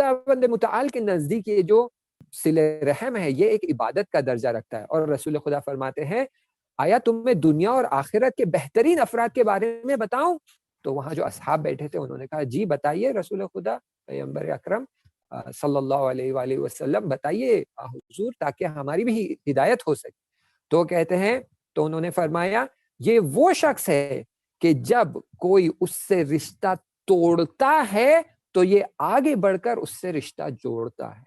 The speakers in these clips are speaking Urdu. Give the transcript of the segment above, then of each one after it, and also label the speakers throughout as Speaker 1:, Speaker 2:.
Speaker 1: خداوند متعال کے نزدیک یہ جو صلہ رحم ہے یہ ایک عبادت کا درجہ رکھتا ہے. اور رسول خدا فرماتے ہیں آیا تمہیں دنیا اور آخرت کے بہترین افراد کے بارے میں بتاؤں؟ تو وہاں جو اصحاب بیٹھے تھے انہوں نے کہا جی بتائیے رسول خدا پیغمبر اکرم صلی اللہ علیہ وآلہ وسلم، بتائیے حضور تاکہ ہماری بھی ہدایت ہو سکے. تو کہتے ہیں، تو انہوں نے فرمایا یہ وہ شخص ہے کہ جب کوئی اس سے رشتہ توڑتا ہے تو یہ آگے بڑھ کر اس سے رشتہ جوڑتا ہے.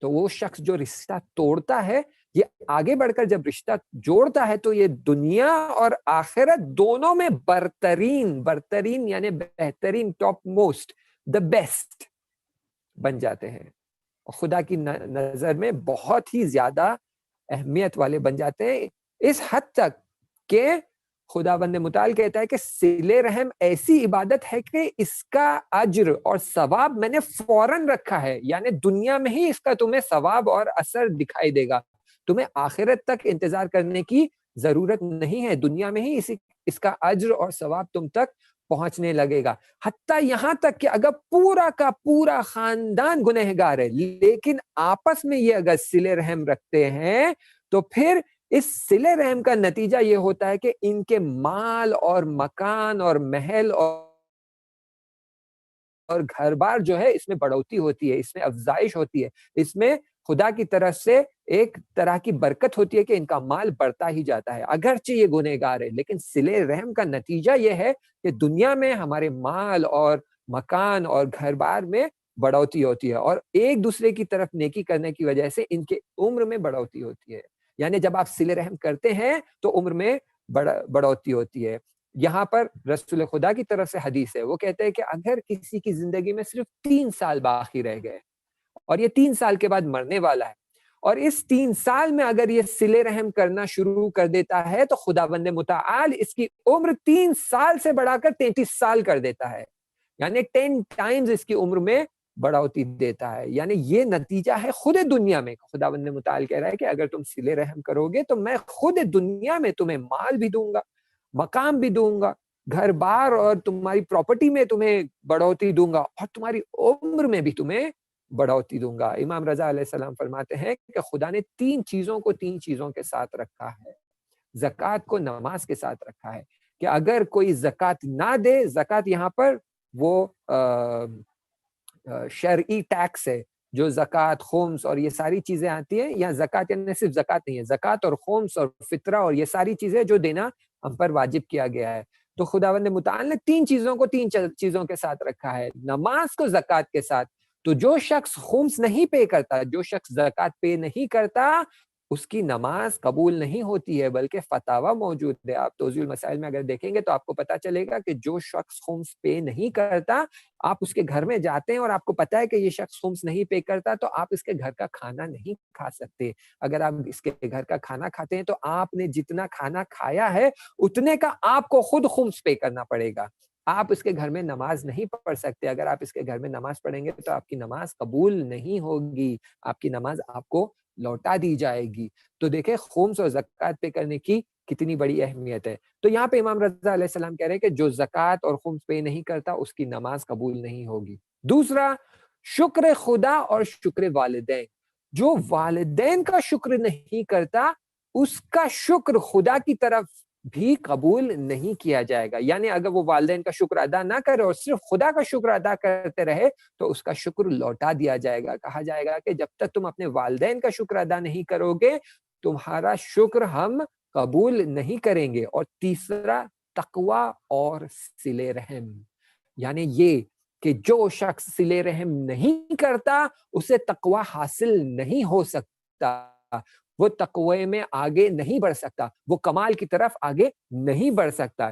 Speaker 1: تو وہ شخص جو رشتہ توڑتا ہے یہ آگے بڑھ کر جب رشتہ جوڑتا ہے تو یہ دنیا اور آخرت دونوں میں برترین یعنی بہترین، ٹاپ موسٹ، دا بیسٹ بن جاتے ہیں، خدا کی نظر میں بہت ہی زیادہ اہمیت والے بن جاتے ہیں. اس حد تک کہ خداوند متعال کہتا ہے کہ صلہ رحم ایسی عبادت ہے کہ اس کا اجر اور ثواب میں نے فوراً رکھا ہے، یعنی دنیا میں ہی اس کا تمہیں ثواب اور اثر دکھائی دے گا، تمہیں آخرت تک انتظار کرنے کی ضرورت نہیں ہے، دنیا میں ہی اس کا اجر اور ثواب تم تک پہنچنے لگے گا. حتیٰ یہاں تک کہ اگر پورا کا پورا خاندان گنہگار ہے لیکن آپس میں یہ اگر صلہ رحم رکھتے ہیں تو پھر اس صلہ رحم کا نتیجہ یہ ہوتا ہے کہ ان کے مال اور مکان اور محل اور گھر بار جو ہے اس میں بڑھوتی ہوتی ہے، اس میں افزائش ہوتی ہے، اس میں خدا کی طرف سے ایک طرح کی برکت ہوتی ہے کہ ان کا مال بڑھتا ہی جاتا ہے. اگرچہ یہ گنہگار ہے لیکن صلہ رحم کا نتیجہ یہ ہے کہ دنیا میں ہمارے مال اور مکان اور گھر بار میں بڑھوتی ہوتی ہے، اور ایک دوسرے کی طرف نیکی کرنے کی وجہ سے ان کے عمر میں بڑھوتی ہوتی ہے. یعنی جب آپ صلہ رحم کرتے ہیں تو عمر میں بڑھوتی ہوتی ہے. یہاں پر رسول خدا کی طرف سے حدیث ہے، وہ کہتے ہیں کہ اگر کسی کی زندگی میں صرف 3 سال باقی رہ گئے اور یہ 3 سال کے بعد مرنے والا ہے، اور اس 3 سال میں اگر یہ صلہ رحم کرنا شروع کر دیتا ہے تو خداوند متعال اس کی عمر 3 سال سے بڑھا کر 33 سال کر دیتا ہے، یعنی 10 ٹائمز اس کی عمر میں بڑھوتی دیتا ہے. یعنی یہ نتیجہ ہے خود دنیا میں. خداوند متعال کہہ رہا ہے کہ اگر تم صلہ رحم کرو گے تو میں خود دنیا میں تمہیں مال بھی دوں گا، مقام بھی دوں گا، گھر بار اور تمہاری پراپرٹی میں تمہیں بڑھوتی دوں گا، اور تمہاری عمر میں بھی تمہیں بڑھوتی دوں گا. امام رضا علیہ السلام فرماتے ہیں کہ خدا نے 3 چیزوں کو 3 چیزوں کے ساتھ رکھا ہے. زکوٰۃ کو نماز کے ساتھ رکھا ہے کہ اگر کوئی زکوٰۃ نہ دے، زکوٰۃ یہاں پر وہ شرعی ٹیکس ہے، جو زکوٰۃ، خمس اور یہ ساری چیزیں آتی ہیں، یا زکوٰۃ یعنی صرف زکوٰۃ نہیں ہے، زکوٰۃ اور خمس اور فطرہ اور یہ ساری چیزیں جو دینا ہم پر واجب کیا گیا ہے. تو خداوند متعال نے 3 چیزوں کو 3 چیزوں کے ساتھ رکھا ہے، نماز کو زکوٰۃ کے ساتھ. تو جو شخص خمس نہیں پے کرتا، جو شخص زکوٰۃ پے نہیں کرتا، اس کی نماز قبول نہیں ہوتی ہے، بلکہ فتاوی موجود ہے. آپ توضیح المسائل میں اگر دیکھیں گے تو آپ کو پتہ چلے گا کہ جو شخص خمس پے نہیں کرتا، آپ اس کے گھر میں جاتے ہیں اور آپ کو پتہ ہے کہ یہ شخص خمس نہیں پے کرتا، تو آپ اس کے گھر کا کھانا نہیں کھا سکتے. اگر آپ اس کے گھر کا کھانا کھاتے ہیں تو آپ نے جتنا کھانا کھایا ہے اتنے کا آپ کو خود خمس پے کرنا پڑے گا. آپ اس کے گھر میں نماز نہیں پڑھ سکتے. اگر آپ اس کے گھر میں نماز پڑھیں گے تو آپ کی نماز قبول نہیں ہوگی، آپ کی نماز آپ کو لوٹا دی جائے گی. تو دیکھیں خمس اور زکوٰۃ پے کرنے کی کتنی بڑی اہمیت ہے. تو یہاں پہ امام رضا علیہ السلام کہہ رہے ہیں کہ جو زکوٰۃ اور خمس پے نہیں کرتا اس کی نماز قبول نہیں ہوگی. دوسرا، شکر خدا اور شکر والدین. جو والدین کا شکر نہیں کرتا اس کا شکر خدا کی طرف بھی قبول نہیں کیا جائے گا. یعنی اگر وہ والدین کا شکر ادا نہ کرے اور صرف خدا کا شکر ادا کرتے رہے تو اس کا شکر لوٹا دیا جائے گا. کہا جائے گا کہ جب تک تم اپنے والدین کا شکر ادا نہیں کرو گے تمہارا شکر ہم قبول نہیں کریں گے. اور تیسرا، تقوی اور صلہ رحم. یعنی یہ کہ جو شخص صلہ رحم نہیں کرتا اسے تقوی حاصل نہیں ہو سکتا، وہ تقوی میں آگے نہیں بڑھ سکتا، وہ کمال کی طرف آگے نہیں بڑھ سکتا.